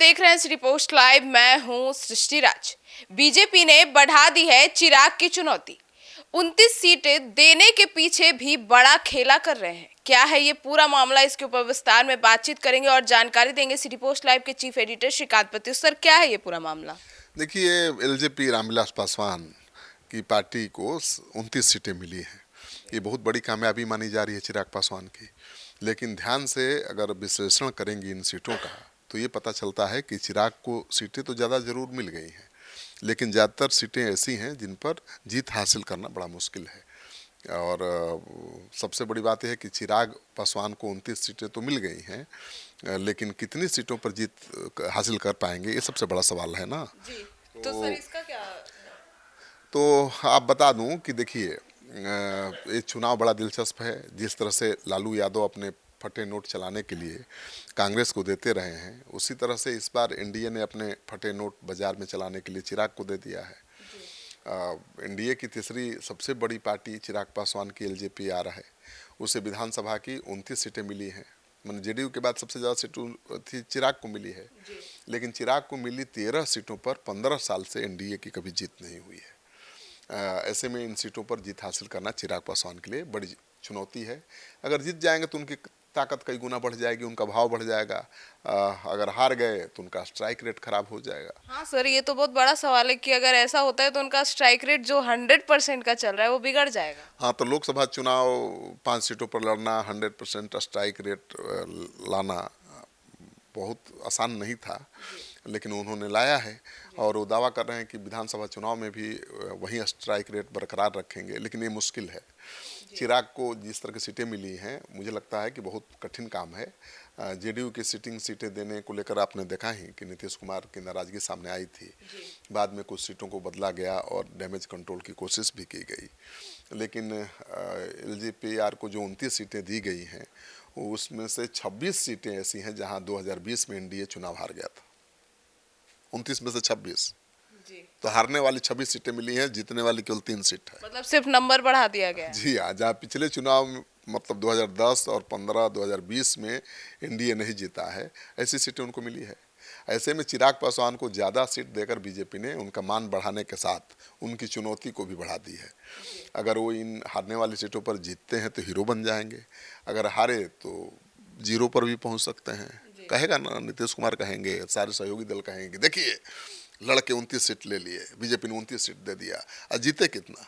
देख रहे हैं सिटी पोस्ट लाइव। मैं हूं सृष्टि राज। बीजेपी ने बढ़ा दी है चिराग की चुनौती। 29 सीटें देने के पीछे भी बड़ा खेला कर रहे हैं। क्या है ये पूरा मामला, इसके ऊपर विस्तार में बातचीत करेंगे और जानकारी देंगे सिटी पोस्ट लाइव के चीफ एडिटर श्रीकांत पति। सर, क्या है ये पूरा मामला? देखिए, एलजेपी रामविलास पासवान की पार्टी को 29 सीटें मिली हैं। ये बहुत बड़ी कामयाबी मानी जा रही है चिराग पासवान की। लेकिन ध्यान से अगर विश्लेषण करेंगे इन सीटों का तो ये पता चलता है कि चिराग को सीटें तो ज़्यादा जरूर मिल गई हैं, लेकिन ज़्यादातर सीटें ऐसी हैं जिन पर जीत हासिल करना बड़ा मुश्किल है। और सबसे बड़ी बात यह है कि चिराग पासवान को 29 सीटें तो मिल गई हैं, लेकिन कितनी सीटों पर जीत हासिल कर पाएंगे, ये सबसे बड़ा सवाल है ना। जी, तो सर इसका क्या? तो आप बता दूं कि देखिए, ये चुनाव बड़ा दिलचस्प है। जिस तरह से लालू यादव अपने फटे नोट चलाने के लिए कांग्रेस को देते रहे हैं, उसी तरह से इस बार एनडीए ने अपने फटे नोट बाजार में चलाने के लिए चिराग को दे दिया है। एनडीए की तीसरी सबसे बड़ी पार्टी चिराग पासवान की एलजेपी आ रहा है, उसे विधानसभा की 29 सीटें मिली हैं। मतलब जेडीयू के बाद सबसे ज़्यादा सीटें थी चिराग को मिली है, लेकिन चिराग को मिली 13 सीटों पर 15 साल से एनडीए की कभी जीत नहीं हुई है। ऐसे में इन सीटों पर जीत हासिल करना चिराग पासवान के लिए बड़ी चुनौती है। अगर जीत जाएंगे तो उनकी ताकत कई गुना बढ़ जाएगी, उनका भाव बढ़ जाएगा। अगर हार गए तो उनका स्ट्राइक रेट खराब हो जाएगा। हाँ सर, ये तो बहुत बड़ा सवाल है कि अगर ऐसा होता है तो उनका स्ट्राइक रेट जो 100% का चल रहा है वो बिगड़ जाएगा। हाँ, तो लोकसभा चुनाव 5 सीटों पर लड़ना, 100% स्ट्राइक रेट लाना बहुत आसान नहीं था, लेकिन उन्होंने लाया है। और वो दावा कर रहे हैं कि विधानसभा चुनाव में भी वही स्ट्राइक रेट बरकरार रखेंगे, लेकिन ये मुश्किल है। चिराग को जिस तरह की सीटें मिली हैं, मुझे लगता है कि बहुत कठिन काम है। जेडीयू की सिटिंग सीटें देने को लेकर आपने देखा ही कि नीतीश कुमार की नाराजगी सामने आई थी। बाद में कुछ सीटों को बदला गया और डैमेज कंट्रोल की कोशिश भी की गई। लेकिन एलजेपीआर को जो 29 सीटें दी गई हैं, उसमें से 26 सीटें ऐसी हैं जहां 2020 में एनडीए चुनाव हार गया था। 29 में से 26। तो हारने वाली 26 सीटें मिली हैं, जीतने वाली केवल 3 सीट है। मतलब सिर्फ नंबर बढ़ा दिया गया है। जी हाँ, जहाँ पिछले चुनाव में मतलब 2010 और 15 2020 में एनडीए नहीं जीता है, ऐसी सीटें उनको मिली है। ऐसे में चिराग पासवान को ज़्यादा सीट देकर बीजेपी ने उनका मान बढ़ाने के साथ उनकी चुनौती को भी बढ़ा दी है। अगर वो इन हारने वाली सीटों पर जीतते हैं तो हीरो बन जाएंगे, अगर हारे तो जीरो पर भी पहुंच सकते हैं। कहेगा ना, नीतीश कुमार कहेंगे, सारे सहयोगी दल कहेंगे, देखिए लड़के 29 सीट ले लिए, बीजेपी ने 29 सीट दे दिया, और जीते कितना।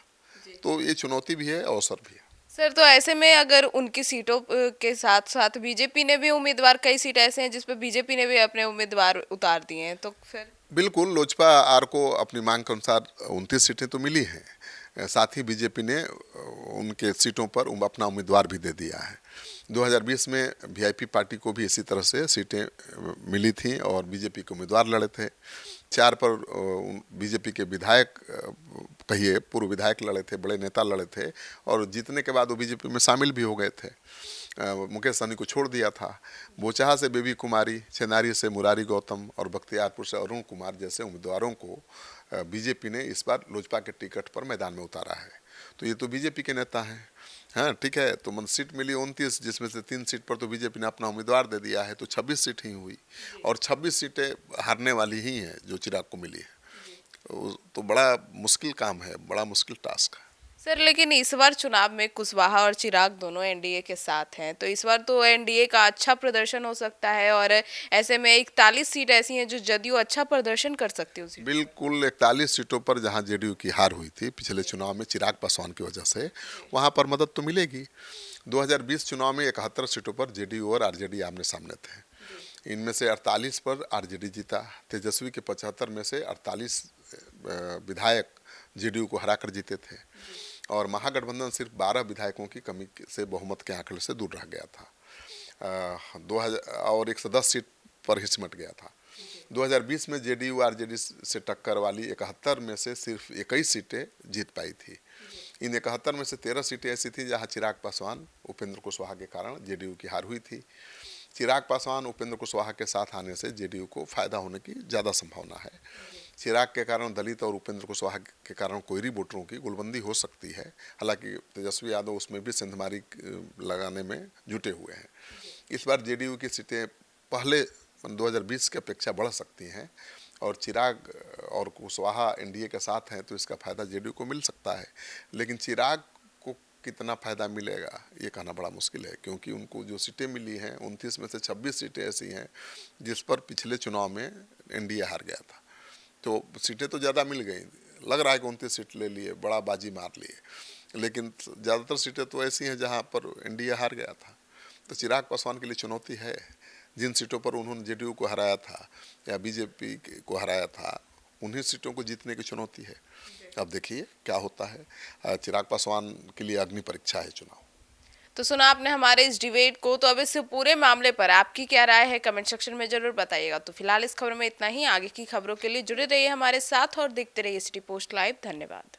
तो ये चुनौती भी है, अवसर भी है। सर, तो ऐसे में अगर उनकी सीटों के साथ साथ बीजेपी ने भी उम्मीदवार, कई सीट ऐसे हैं जिस पर बीजेपी ने भी अपने उम्मीदवार उतार दिए हैं, तो फिर? बिल्कुल, लोजपा आर को अपनी मांग के अनुसार 29 सीटें तो मिली हैं, साथ ही बीजेपी ने उनके सीटों पर अपना उम्मीदवार भी दे दिया है। 2020 में वीआईपी पार्टी को भी इसी तरह से सीटें मिली थीं और बीजेपी के उम्मीदवार लड़े थे। 4 पर बीजेपी के विधायक, कहिए पूर्व विधायक लड़े थे, बड़े नेता लड़े थे, और जीतने के बाद वो बीजेपी में शामिल भी हो गए थे। मुकेश सहनी को छोड़ दिया था। बोचहा से बेबी कुमारी, छेनारी से मुरारी गौतम और बख्तियारपुर से अरुण कुमार जैसे उम्मीदवारों को बीजेपी ने इस बार लोजपा के टिकट पर मैदान में उतारा है। तो ये तो बीजेपी के नेता हैं। हाँ ठीक है, तो मन सीट मिली 29, जिसमें से 3 सीट पर तो बीजेपी ने अपना उम्मीदवार दे दिया है, तो 26 सीट ही हुई, और 26 सीटें हारने वाली ही हैं जो चिराग को मिली है। तो बड़ा मुश्किल काम है, बड़ा मुश्किल टास्क है। सर, लेकिन इस बार चुनाव में कुशवाहा और चिराग दोनों एनडीए के साथ हैं, तो इस बार तो एनडीए का अच्छा प्रदर्शन हो सकता है, और ऐसे में 41 सीट ऐसी हैं जो जदयू अच्छा प्रदर्शन कर सकती है। बिल्कुल, 41 सीटों पर जहां जेडीयू की हार हुई थी पिछले चुनाव में चिराग पासवान की वजह से, वहां पर मदद तो मिलेगी। 2020 चुनाव में 71 सीटों पर जेडीयू और आरजेडी आमने सामने थे। इनमें से 48 पर आरजेडी जीता। तेजस्वी के 75 में से 48 विधायक जेडीयू को हराकर जीते थे, और महागठबंधन सिर्फ 12 विधायकों की कमी से बहुमत के आंकड़े से दूर रह गया था। 2000 और 110 सीट पर ही सिमट गया था। 2020 में जेडीयू आरजेडी से टक्कर वाली 71 में से सिर्फ 21 सीटें जीत पाई थी। इन 71 में से 13 सीटें ऐसी थी जहां चिराग पासवान, उपेंद्र कुशवाहा के कारण जेडीयू की हार हुई थी। चिराग पासवान, उपेंद्र कुशवाहा के साथ आने से जेडीयू को फायदा होने की ज़्यादा संभावना है। चिराग के कारण दलित और उपेंद्र कुशवाहा के कारण कोयरी वोटरों की गुलबंदी हो सकती है। हालांकि तेजस्वी यादव उसमें भी सिंधमारी लगाने में जुटे हुए हैं। इस बार जेडीयू की सीटें पहले 2020 की अपेक्षा बढ़ सकती हैं, और चिराग और कुशवाहा एनडीए के साथ हैं तो इसका फायदा जेडीयू को मिल सकता है। लेकिन चिराग को कितना फायदा मिलेगा ये कहना बड़ा मुश्किल है, क्योंकि उनको जो सीटें मिली हैं 29 में से 26 सीटें ऐसी हैं जिस पर पिछले चुनाव में एनडीए हार गया था। तो सीटें तो ज़्यादा मिल गई, लग रहा है कि 29 सीट ले लिए, बड़ा बाजी मार लिए, लेकिन ज़्यादातर सीटें तो ऐसी हैं जहां पर एनडीए हार गया था। तो चिराग पासवान के लिए चुनौती है। जिन सीटों पर उन्होंने जेडीयू को हराया था या बीजेपी को हराया था, उन्हीं सीटों को जीतने की चुनौती है। अब देखिए क्या होता है। चिराग पासवान के लिए अग्नि परीक्षा है चुनाव। तो सुना आपने हमारे इस डिबेट को। तो अब इस पूरे मामले पर आपकी क्या राय है कमेंट सेक्शन में जरूर बताइएगा। तो फिलहाल इस खबर में इतना ही। आगे की खबरों के लिए जुड़े रहिए हमारे साथ और देखते रहिए सिटी पोस्ट लाइव। धन्यवाद।